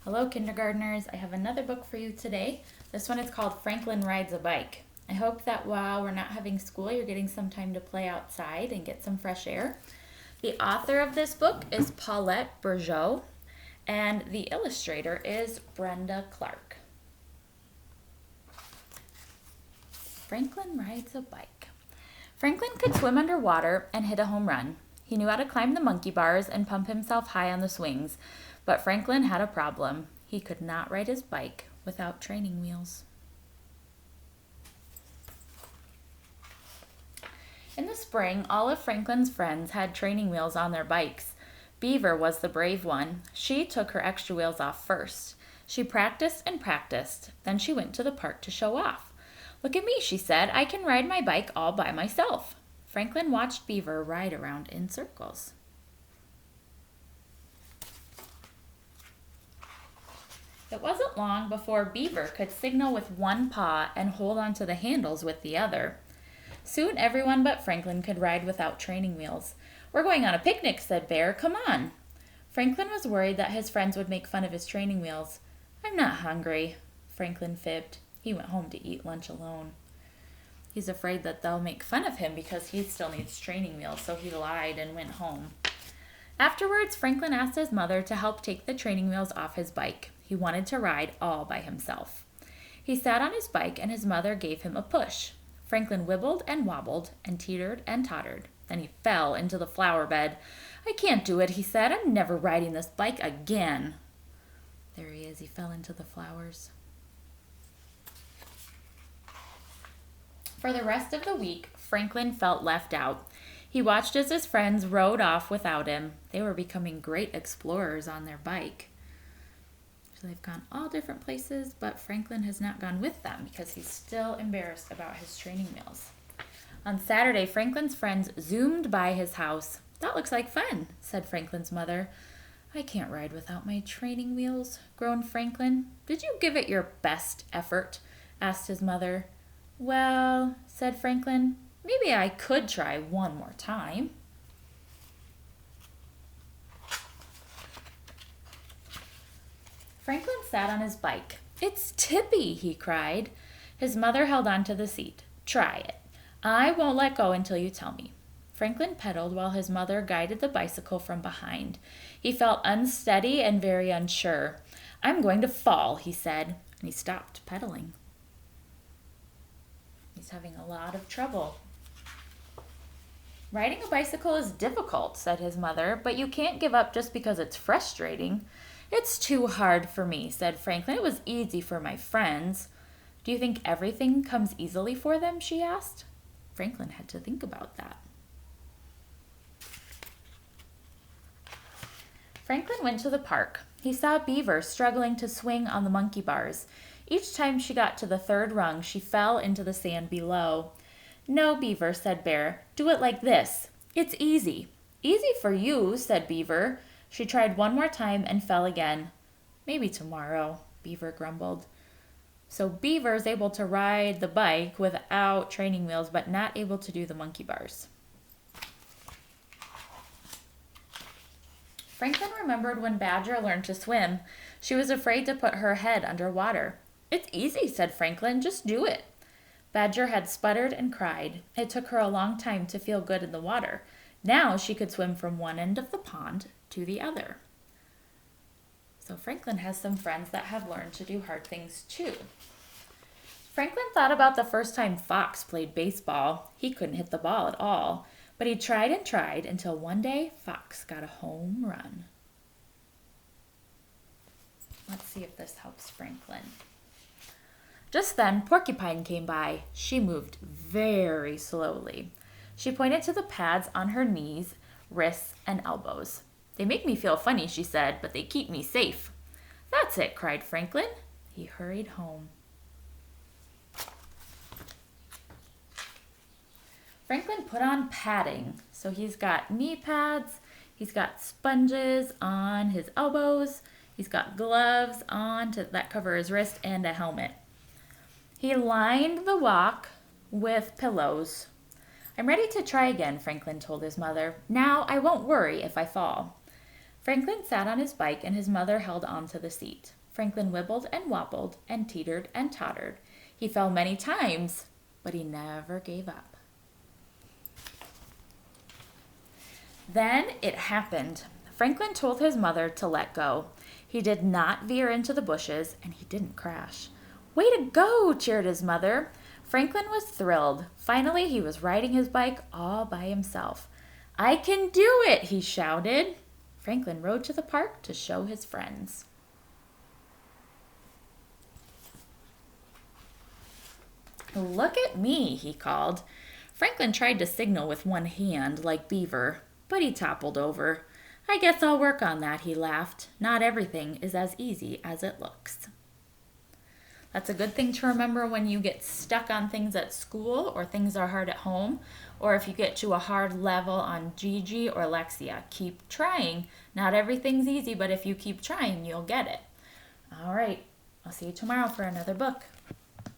Hello, kindergartners. I have another book for you today. This one is called Franklin Rides a Bike. I hope that while we're not having school, you're getting some time to play outside and get some fresh air. The author of this book is Paulette Bourgeot, and the illustrator is Brenda Clark. Franklin rides a bike. Franklin could swim underwater and hit a home run. He knew how to climb the monkey bars and pump himself high on the swings, but Franklin had a problem. He could not ride his bike without training wheels. In the spring, all of Franklin's friends had training wheels on their bikes. Beaver was the brave one. She took her extra wheels off first. She practiced and practiced. Then she went to the park to show off. "Look at me," she said. "I can ride my bike all by myself." Franklin watched Beaver ride around in circles. It wasn't long before Beaver could signal with one paw and hold onto the handles with the other. Soon everyone but Franklin could ride without training wheels. "We're going on a picnic," said Bear. "Come on." Franklin was worried that his friends would make fun of his training wheels. "I'm not hungry," Franklin fibbed. He went home to eat lunch alone. He's afraid that they'll make fun of him because he still needs training wheels, so he lied and went home. Afterwards, Franklin asked his mother to help take the training wheels off his bike. He wanted to ride all by himself. He sat on his bike and his mother gave him a push. Franklin wibbled and wobbled and teetered and tottered. Then he fell into the flower bed. "I can't do it," he said. "I'm never riding this bike again." There he is. He fell into the flowers. For the rest of the week, Franklin felt left out. He watched as his friends rode off without him. They were becoming great explorers on their bike. So they've gone all different places, but Franklin has not gone with them because he's still embarrassed about his training wheels. On Saturday, Franklin's friends zoomed by his house. "That looks like fun," said Franklin's mother. "I can't ride without my training wheels," groaned Franklin. "Did you give it your best effort?" asked his mother. "Well," said Franklin, "maybe I could try one more time." Franklin sat on his bike. "It's tippy," he cried. His mother held on to the seat. "Try it. I won't let go until you tell me." Franklin pedaled while his mother guided the bicycle from behind. He felt unsteady and very unsure. "I'm going to fall," he said, and he stopped pedaling. He's having a lot of trouble. "Riding a bicycle is difficult," said his mother, "but you can't give up just because it's frustrating." "It's too hard for me," said Franklin. "It was easy for my friends." "Do you think everything comes easily for them?" she asked. Franklin had to think about that. Franklin went to the park. He saw Beaver struggling to swing on the monkey bars. Each time she got to the third rung, she fell into the sand below. "No, Beaver," said Bear. "Do it like this. It's easy." "Easy for you," said Beaver. She tried one more time and fell again. "Maybe tomorrow," Beaver grumbled. So Beaver's able to ride the bike without training wheels, but not able to do the monkey bars. Franklin remembered when Badger learned to swim. She was afraid to put her head under water. "It's easy," said Franklin. "Just do it." Badger had sputtered and cried. It took her a long time to feel good in the water. Now she could swim from one end of the pond to the other. So Franklin has some friends that have learned to do hard things too. Franklin thought about the first time Fox played baseball. He couldn't hit the ball at all, but he tried and tried until one day Fox got a home run. Let's see if this helps Franklin. Just then, Porcupine came by. She moved very slowly. She pointed to the pads on her knees, wrists, and elbows. "They make me feel funny," she said, "but they keep me safe." "That's it," cried Franklin. He hurried home. Franklin put on padding. So he's got knee pads, he's got sponges on his elbows, he's got gloves on that cover his wrist, and a helmet. He lined the walk with pillows. "I'm ready to try again," Franklin told his mother. "Now I won't worry if I fall." Franklin sat on his bike and his mother held onto the seat. Franklin wibbled and wobbled and teetered and tottered. He fell many times, but he never gave up. Then it happened. Franklin told his mother to let go. He did not veer into the bushes, and he didn't crash. "Way to go!" cheered his mother. Franklin was thrilled. Finally, he was riding his bike all by himself. "I can do it!" he shouted. Franklin rode to the park to show his friends. "Look at me," he called. Franklin tried to signal with one hand like Beaver, but he toppled over. "I guess I'll work on that," he laughed. "Not everything is as easy as it looks." That's a good thing to remember when you get stuck on things at school or things are hard at home, or if you get to a hard level on Gigi or Lexia. Keep trying. Not everything's easy, but if you keep trying, you'll get it. All right. I'll see you tomorrow for another book.